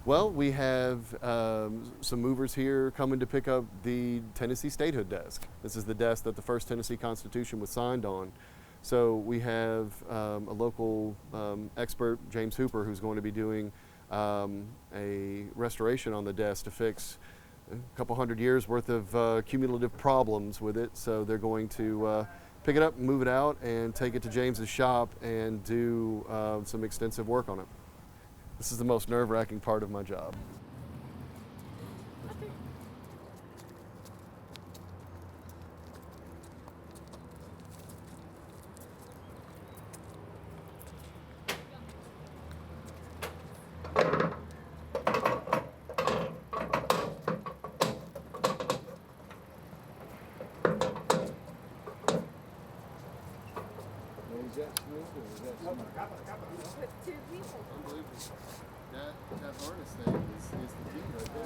Well, we have some movers here coming to pick up the Tennessee Statehood Desk. This is the desk that the first Tennessee Constitution was signed on. So we have a local expert, James Hooper, who's going to be doing a restoration on the desk to fix a couple hundred years worth of cumulative problems with it. So they're going to pick it up, move it out, and take it to James's shop and do some extensive work on it. This is the most nerve-wracking part of my job. With two people. Unbelievable. That harness thing is the key right there.